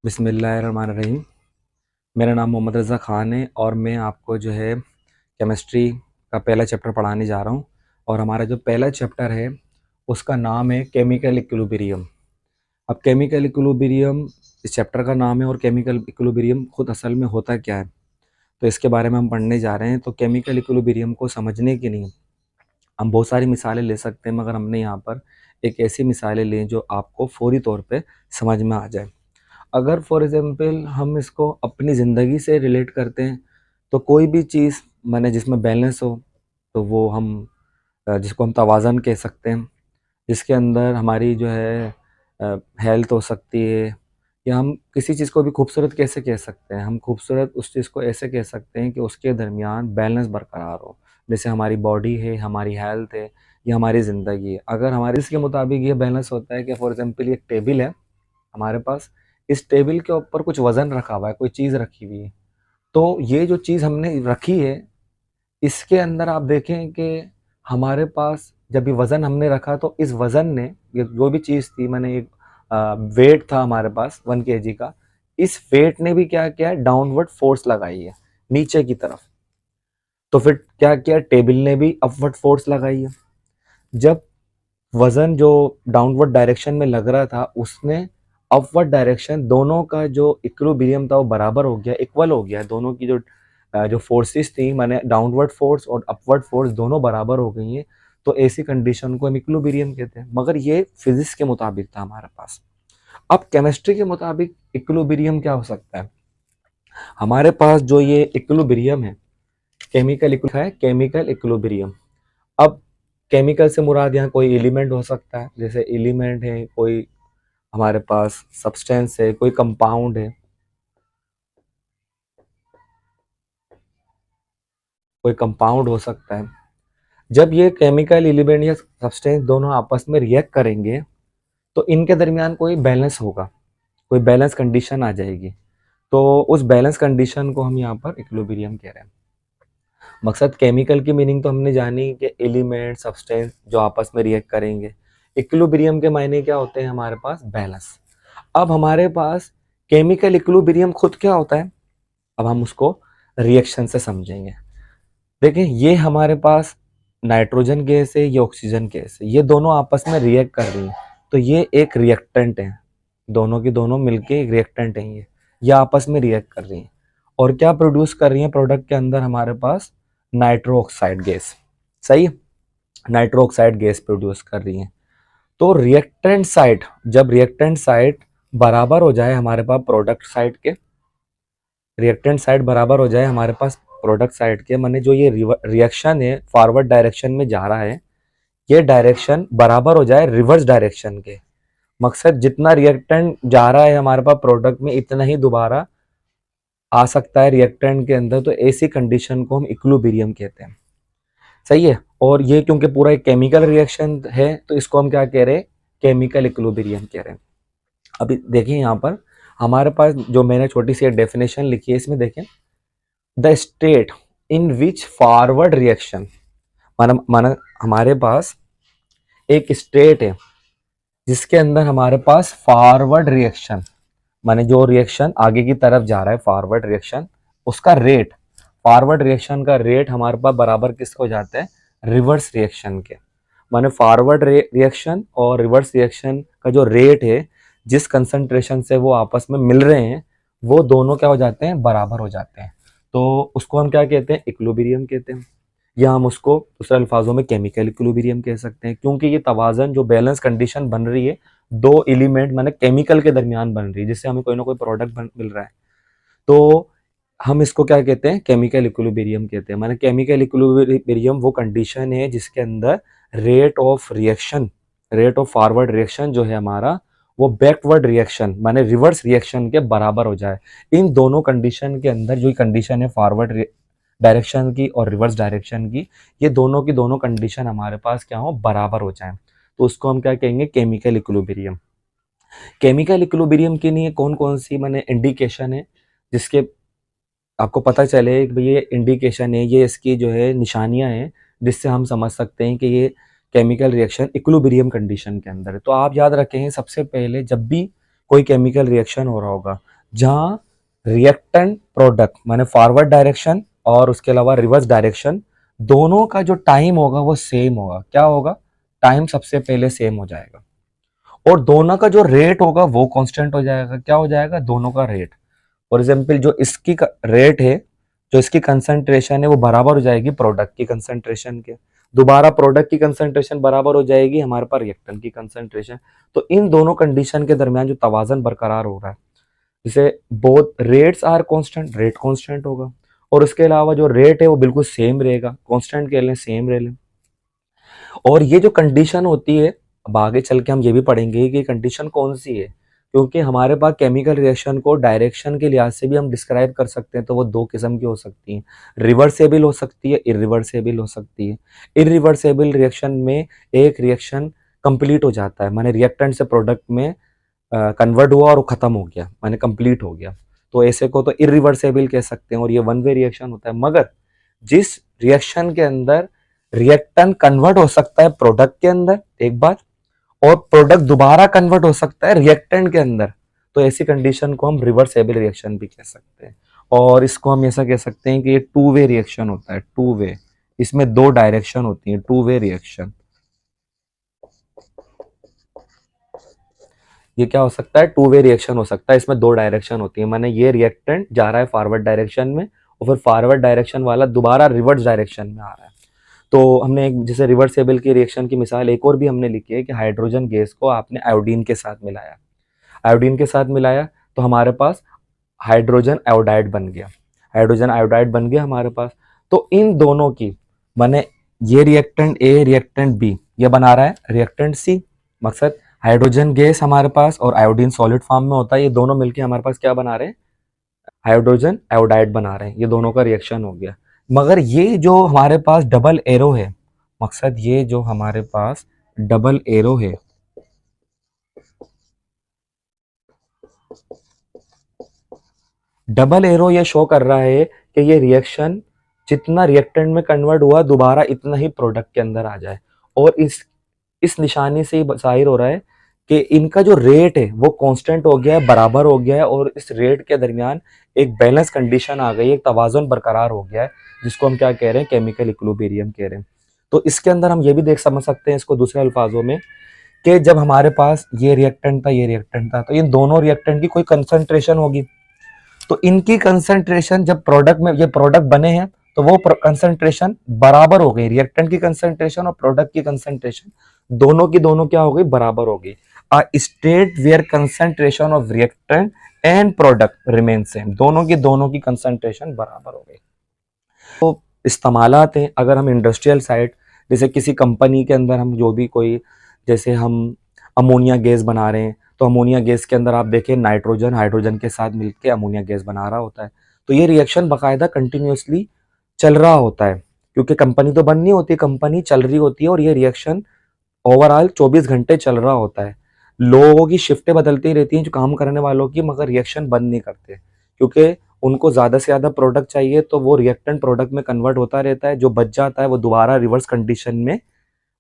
बिस्मिल्लाहिर्रहमानिर्रहीम। मेरा नाम मोहम्मद रज़ा ख़ान है और मैं आपको जो है केमिस्ट्री का पहला चैप्टर पढ़ाने जा रहा हूँ। और हमारा जो पहला चैप्टर है उसका नाम है केमिकल इक्विलिब्रियम। अब केमिकल इक्विलिब्रियम इस चैप्टर का नाम है और केमिकल इक्विलिब्रियम खुद असल में होता क्या है, तो इसके बारे में हम पढ़ने जा रहे हैं। तो केमिकल इक्विलिब्रियम को समझने के लिए हम बहुत सारी मिसालें ले सकते हैं, मगर हमने यहाँ पर एक ऐसी मिसालें लें जो आपको फ़ौरी तौर पे समझ में आ जाए। अगर फॉर एग्ज़ाम्पल हम इसको अपनी ज़िंदगी से रिलेट करते हैं, तो कोई भी चीज़ माने जिसमें बैलेंस हो, तो वो हम जिसको हम तवाज़न कह सकते हैं, जिसके अंदर हमारी जो है हेल्थ हो सकती है, या हम किसी चीज़ को भी खूबसूरत कैसे कह सकते हैं, हम खूबसूरत उस चीज़ को ऐसे कह सकते हैं कि उसके दरमियान बैलेंस बरकरार हो। जैसे हमारी बॉडी है, हमारी हेल्थ है, या हमारी ज़िंदगी है। अगर हमारे इसके मुताबिक ये बैलेंस होता है कि फॉर एग्ज़ाम्पल एक टेबल है हमारे पास, इस टेबल के ऊपर कुछ वज़न रखा हुआ है, कोई चीज़ रखी हुई है। तो ये जो चीज़ हमने रखी है, इसके अंदर आप देखें कि हमारे पास जब ये वज़न हमने रखा, तो इस वज़न ने, ये जो भी चीज़ थी, मैंने एक वेट था हमारे पास 1 केजी का, इस वेट ने भी क्या किया है, डाउनवर्ड फोर्स लगाई है नीचे की तरफ। तो फिर क्या किया, टेबल ने भी अपवर्ड फोर्स लगाई है। जब वज़न जो डाउनवर्ड डायरेक्शन में लग रहा था, उसने अपवर्ड डायरेक्शन, दोनों का जो इक्विलिब्रियम था वो बराबर हो गया, इक्वल हो गया। दोनों की जो फोर्सेस थी, माने डाउनवर्ड फोर्स और अपवर्ड फोर्स दोनों बराबर हो गई हैं। तो ऐसी कंडीशन को हम इक्विलिब्रियम कहते हैं। मगर ये फिजिक्स के मुताबिक था हमारे पास। अब केमिस्ट्री के मुताबिक इक्विलिब्रियम क्या हो सकता है? हमारे पास जो ये इक्विलिब्रियम है, केमिकल इक्विलिब्रियम। अब केमिकल से मुराद यहाँ कोई एलिमेंट हो सकता है, जैसे एलिमेंट है, कोई हमारे पास सब्सटेंस है, कोई कंपाउंड है, कोई कंपाउंड हो सकता है। जब ये केमिकल एलिमेंट या सब्सटेंस दोनों आपस में रिएक्ट करेंगे, तो इनके दरमियान कोई बैलेंस होगा, कोई बैलेंस कंडीशन आ जाएगी। तो उस बैलेंस कंडीशन को हम यहाँ पर इक्विलिब्रियम कह रहे हैं। मकसद केमिकल की मीनिंग तो हमने जानी कि एलिमेंट सब्सटेंस जो आपस में रिएक्ट करेंगे। इक्विलिब्रियम के मायने क्या होते हैं हमारे पास? बैलेंस। अब हमारे पास केमिकल इक्विलिब्रियम खुद क्या होता है, अब हम उसको रिएक्शन से समझेंगे। देखें, ये हमारे पास नाइट्रोजन गैस है, ये ऑक्सीजन गैस है, ये दोनों आपस में रिएक्ट कर रही हैं, तो ये एक रिएक्टेंट है। दोनों की दोनों मिलके एक रिएक्टेंट है। ये आपस में रिएक्ट कर रही हैं और क्या प्रोड्यूस कर रही हैं प्रोडक्ट के अंदर? हमारे पास नाइट्रो ऑक्साइड गैस। सही है, नाइट्रो ऑक्साइड गैस प्रोड्यूस कर रही हैं। तो रिएक्टेंट साइड, जब रिएक्टेंट साइड बराबर हो जाए हमारे पास प्रोडक्ट साइड के, रिएक्टेंट साइड बराबर हो जाए हमारे पास प्रोडक्ट साइड के, माने जो ये रिएक्शन है फॉरवर्ड डायरेक्शन में जा रहा है, ये डायरेक्शन बराबर हो जाए रिवर्स डायरेक्शन के। मकसद जितना रिएक्टेंट जा रहा है हमारे पास प्रोडक्ट में, इतना ही दोबारा आ सकता है रिएक्टेंट के अंदर। तो ऐसी कंडीशन को हम इक्विलिब्रियम कहते हैं। सही है। और ये क्योंकि पूरा एक केमिकल रिएक्शन है, तो इसको हम क्या कह रहे हैं? केमिकल इक्विलिब्रियम कह रहे हैं। अभी देखिए यहाँ पर हमारे पास जो मैंने छोटी सी डेफिनेशन लिखी है, इसमें देखें, the state in which forward reaction, माना हमारे पास एक स्टेट है जिसके अंदर हमारे पास फॉरवर्ड रिएक्शन, माने जो रिएक्शन आगे की तरफ जा रहा है फॉरवर्ड रिएक्शन, उसका रेट, फॉरवर्ड रिएक्शन का रेट हमारे पास बराबर किसके हो जाता है? रिवर्स रिएक्शन के। माने फॉरवर्ड रिएक्शन और रिवर्स रिएक्शन का जो रेट है, जिस कंसंट्रेशन से वो आपस में मिल रहे हैं, वो दोनों क्या हो जाते हैं? बराबर हो जाते हैं। तो उसको हम क्या कहते हैं? इक्विलिब्रियम कहते हैं। या हम उसको दूसरे अल्फाजों में केमिकल इक्विलिब्रियम कह सकते हैं, क्योंकि ये तवाज़न, जो बैलेंस कंडीशन बन रही है दो एलिमेंट माने केमिकल के दरमियान बन रही है, जिससे हमें कोई ना कोई प्रोडक्ट मिल रहा है, तो हम इसको क्या कहते हैं? केमिकल इक्विलिब्रियम कहते हैं। माने केमिकल इक्विलिब्रियम वो कंडीशन है जिसके अंदर rate of reaction, rate of forward reaction जो है हमारा, वो बैकवर्ड रिएक्शन माने रिवर्स रिएक्शन के बराबर हो जाए। इन दोनों कंडीशन के अंदर जो कंडीशन है फॉरवर्ड डायरेक्शन की और रिवर्स डायरेक्शन की, ये दोनों की दोनों कंडीशन हमारे पास क्या हो? बराबर हो जाए, तो उसको हम क्या कहेंगे? Chemical equilibrium. केमिकल इक्विलिब्रियम के लिए कौन कौन सी माने इंडिकेशन है, जिसके आपको पता चले कि भाई ये इंडिकेशन है, ये इसकी जो है निशानियां हैं, जिससे हम समझ सकते हैं कि ये केमिकल रिएक्शन इक्विलिब्रियम कंडीशन के अंदर है। तो आप याद रखें, सबसे पहले जब भी कोई केमिकल रिएक्शन हो रहा होगा, जहाँ रिएक्टेंट प्रोडक्ट माने फॉरवर्ड डायरेक्शन और उसके अलावा रिवर्स डायरेक्शन दोनों का जो टाइम होगा वो सेम होगा। क्या होगा? टाइम सबसे पहले सेम हो जाएगा और दोनों का जो रेट होगा वो कांस्टेंट हो जाएगा। क्या हो जाएगा? दोनों का रेट। फॉर एग्जाम्पल जो इसकी रेट है, जो इसकी कंसंट्रेशन है वो बराबर हो जाएगी प्रोडक्ट की कंसंट्रेशन के। दोबारा प्रोडक्ट की कंसंट्रेशन बराबर हो जाएगी हमारे पास रिएक्टेंट की कंसंट्रेशन। तो इन दोनों कंडीशन के दरमियान जो तवाज़न बरकरार हो रहा है, जैसे both rates are constant, rate constant होगा और उसके अलावा जो रेट है वो बिल्कुल सेम रहेगा, कांस्टेंट के लिए सेम रह लें। और ये जो कंडीशन होती है, अब आगे चल के हम ये भी पढ़ेंगे कि कंडीशन कौन सी है, क्योंकि हमारे पास केमिकल रिएक्शन को डायरेक्शन के लिहाज से भी हम डिस्क्राइब कर सकते हैं। तो वो दो किस्म की हो सकती हैं, रिवर्सेबल हो सकती है, इरिवर्सेबल हो सकती है। इरिवर्सेबल रिएक्शन में एक रिएक्शन कंप्लीट हो जाता है, माने रिएक्टेंट से प्रोडक्ट में कन्वर्ट हुआ और वो खत्म हो गया, माने कंप्लीट हो गया, तो ऐसे को तो इरिवर्सेबल कह सकते हैं और ये वन वे रिएक्शन होता है। मगर जिस रिएक्शन के अंदर रिएक्टेंट कन्वर्ट हो सकता है प्रोडक्ट के अंदर एक बार और प्रोडक्ट दोबारा कन्वर्ट हो सकता है रिएक्टेंट के अंदर, तो ऐसी कंडीशन को हम रिवर्सेबल रिएक्शन भी कह सकते हैं। और इसको हम ऐसा कह सकते हैं कि ये टू वे रिएक्शन होता है, टू वे। इसमें दो डायरेक्शन होती है, टू वे रिएक्शन। ये क्या हो सकता है? टू वे रिएक्शन हो सकता है, इसमें दो डायरेक्शन होती है, माने ये रिएक्टेंट जा रहा है फॉरवर्ड डायरेक्शन में और फिर फॉरवर्ड डायरेक्शन वाला दोबारा रिवर्स डायरेक्शन में आ रहा है। तो हमने एक जैसे रिवर्सेबल की रिएक्शन की मिसाल एक और भी हमने लिखी है कि हाइड्रोजन गैस को आपने आयोडीन के साथ मिलाया, आयोडीन के साथ मिलाया तो हमारे पास हाइड्रोजन आयोडाइड बन गया, हाइड्रोजन आयोडाइड बन गया हमारे पास। तो इन दोनों की माने ये रिएक्टेंट ए रिएक्टेंट बी ये बना रहा है रिएक्टेंट सी। मकसद हाइड्रोजन गैस हमारे पास और आयोडीन सॉलिड फॉर्म में होता है, ये दोनों मिलके हमारे पास क्या बना रहे हैं? हाइड्रोजन आयोडाइड बना रहे हैं। ये दोनों का रिएक्शन हो गया। मगर ये जो हमारे पास डबल एरो है, मकसद ये जो हमारे पास डबल एरो है, डबल एरो ये शो कर रहा है कि ये रिएक्शन जितना रिएक्टेंट में कन्वर्ट हुआ दोबारा इतना ही प्रोडक्ट के अंदर आ जाए। और इस निशानी से ही जाहिर हो रहा है कि इनका जो रेट है वो कांस्टेंट हो गया है, बराबर हो गया है और इस रेट के दरमियान एक बैलेंस कंडीशन आ गई है, एक तवाज़ुन बरकरार हो गया है, जिसको हम क्या कह रहे हैं? केमिकल इक्विलिब्रियम कह रहे हैं। तो इसके अंदर हम ये भी देख समझ सकते हैं इसको दूसरे अल्फाजों में कि जब हमारे पास ये रिएक्टेंट था, ये रिएक्टेंट था, तो इन दोनों रिएक्टेंट की कोई कंसंट्रेशन होगी, तो इनकी कंसंट्रेशन जब प्रोडक्ट में ये प्रोडक्ट बने हैं तो वो कंसंट्रेशन बराबर हो गई, रिएक्टेंट की कंसंट्रेशन और प्रोडक्ट की कंसंट्रेशन दोनों की दोनों क्या हो गई? बराबर हो गई। A state where concentration of reactant and product remain same, दोनों की कंसंट्रेशन बराबर हो गई। तो इस्तेमालात हैं, अगर हम इंडस्ट्रियल साइड जैसे किसी कंपनी के अंदर हम जो भी कोई जैसे हम अमोनिया गैस बना रहे हैं, तो अमोनिया गैस के अंदर आप देखें नाइट्रोजन हाइड्रोजन के साथ मिलकर अमोनिया गैस बना रहा होता है, तो ये रिएक्शन बाकायदा कंटिन्यूसली चल रहा होता है, क्योंकि कंपनी तो बंद नहीं होती, कंपनी चल रही होती है और ये रिएक्शन ओवरऑल 24 घंटे चल रहा होता है। लोगों की शिफ्टें बदलती रहती हैं जो काम करने वालों की, मगर रिएक्शन बंद नहीं करते, क्योंकि उनको ज़्यादा से ज़्यादा प्रोडक्ट चाहिए, तो वो रिएक्टेंट प्रोडक्ट में कन्वर्ट होता रहता है, जो बच जाता है वो दोबारा रिवर्स कंडीशन में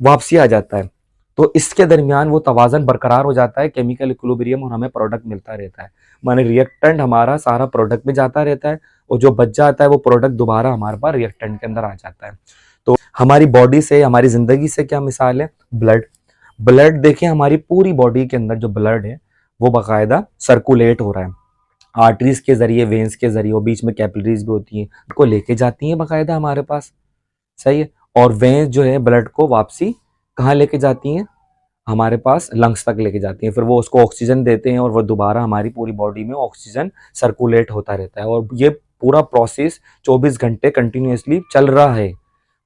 वापसी आ जाता है। तो इसके दरमियान वो तवाज़न बरकरार हो जाता है, केमिकल इक्विलिब्रियम, और हमें प्रोडक्ट मिलता रहता है। माने रिएक्टेंट हमारा सारा प्रोडक्ट में जाता रहता है और जो बच जाता है वो प्रोडक्ट दोबारा हमारे पास रिएक्टेंट के अंदर आ जाता है। तो हमारी बॉडी से, हमारी ज़िंदगी से क्या मिसाल है? ब्लड। ब्लड देखिए हमारी पूरी बॉडी के अंदर जो ब्लड है वो बाकायदा सर्कुलेट हो रहा है, आर्टरीज के जरिए, वेन्स के जरिए, और बीच में कैपिलरीज भी होती हैं, को लेके जाती हैं बाकायदा हमारे पास। सही है। और वेन्स जो है ब्लड को वापसी कहाँ लेके जाती हैं? हमारे पास लंग्स तक लेके जाती हैं, फिर वो उसको ऑक्सीजन देते हैं और वो दोबारा हमारी पूरी बॉडी में ऑक्सीजन सर्कुलेट होता रहता है, और ये पूरा प्रोसेस 24 घंटे कंटिन्यूसली चल रहा है।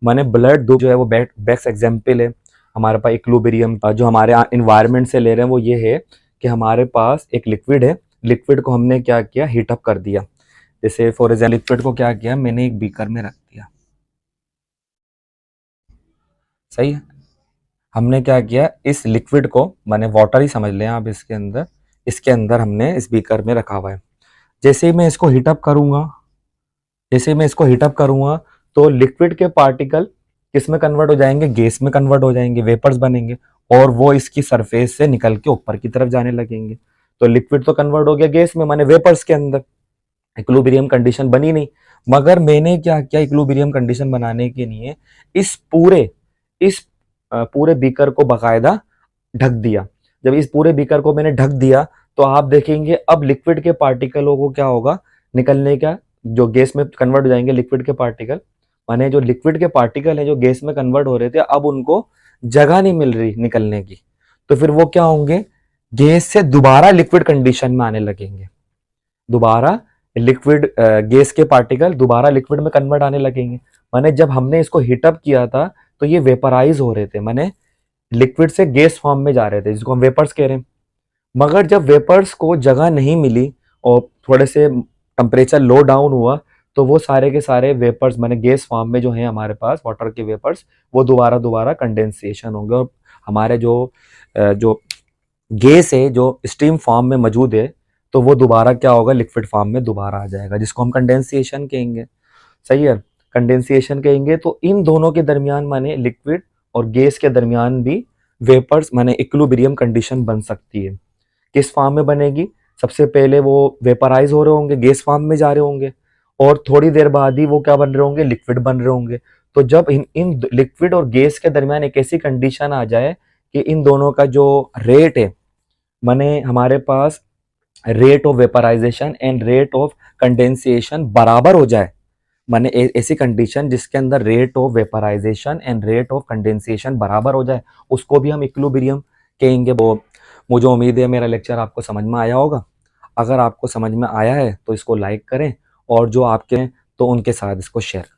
माने ब्लड दो जो है वो बेस्ट एग्जाम्पल है हमारे पास इक्विलिब्रियम, जो हमारे इन्वायरमेंट से ले रहे हैं वो ये है कि हमारे पास एक लिक्विड है, लिक्विड को हमने क्या किया? हीटअप कर दिया। जैसे फॉर एग्जाम्पल लिक्विड को क्या किया? मैंने एक बीकर में रख दिया। सही है। हमने क्या किया? इस लिक्विड को, माने वाटर ही समझ लें आप, इसके अंदर हमने इस बीकर में रखा हुआ है। जैसे ही मैं इसको हीटअप करूंगा, जैसे मैं इसको हीटअप करूंगा तो लिक्विड के पार्टिकल किस में कन्वर्ट हो जाएंगे? गैस में कन्वर्ट हो जाएंगे, वेपर्स बनेंगे, और वो इसकी सरफेस से निकल के ऊपर की तरफ जाने लगेंगे। तो लिक्विड तो कन्वर्ट हो गया गैस में, माने वेपर्स के अंदर, इक्विलिब्रियम कंडीशन बनी नहीं। मगर मैंने क्या किया, इक्विलिब्रियम कंडीशन बनाने के लिए इस पूरे बीकर को बकायदा ढक दिया। जब इस पूरे बीकर को मैंने ढक दिया तो आप देखेंगे अब लिक्विड के पार्टिकलों को क्या होगा, निकलने का, जो गैस में कन्वर्ट हो जाएंगे लिक्विड के पार्टिकल, माने जो लिक्विड के पार्टिकल है जो गैस में कन्वर्ट हो रहे थे, अब उनको जगह नहीं मिल रही निकलने की, तो फिर वो क्या होंगे, गैस से दोबारा लिक्विड कंडीशन में आने लगेंगे। दोबारा लिक्विड गैस के पार्टिकल दोबारा लिक्विड में कन्वर्ट आने लगेंगे। माने जब हमने इसको हीटअप किया था तो ये वेपराइज हो रहे थे, माने लिक्विड से गैस फॉर्म में जा रहे थे, जिसको हम वेपर्स कह रहे हैं। मगर जब वेपर्स को जगह नहीं मिली और थोड़े से टेम्परेचर लो डाउन हुआ, तो वो सारे के सारे वेपर्स माने गैस फॉर्म में जो है हमारे पास वाटर के वेपर्स, वो दोबारा कंडेंसेशन होंगे और हमारे जो गैस है जो स्टीम फॉर्म में मौजूद है, तो वो दोबारा क्या होगा, लिक्विड फॉर्म में दोबारा आ जाएगा, जिसको हम कंडेंसेशन कहेंगे। सही है, कंडेंसेशन कहेंगे। तो इन दोनों के दरमियान माने लिक्विड और गैस के दरमियान भी वेपर्स माने इक्विलिब्रियम कंडीशन बन सकती है। किस फॉर्म में बनेगी, सबसे पहले वो वेपराइज हो रहे होंगे, गैस फॉर्म में जा रहे होंगे, और थोड़ी देर बाद ही वो क्या बन रहे होंगे, लिक्विड बन रहे होंगे। तो जब इन लिक्विड और गैस के दरमियान एक ऐसी कंडीशन आ जाए कि इन दोनों का जो रेट है, माने हमारे पास rate of vaporisation and rate of condensation बराबर हो जाए, माने ऐसी कंडीशन जिसके अंदर rate of vaporisation and rate of condensation बराबर हो जाए, उसको भी हम इक्विलिब्रियम कहेंगे। वो मुझे उम्मीद है मेरा लेक्चर आपको समझ में आया होगा। अगर आपको समझ में आया है तो इसको लाइक करें, और जो आपके हैं तो उनके साथ इसको शेयर करें।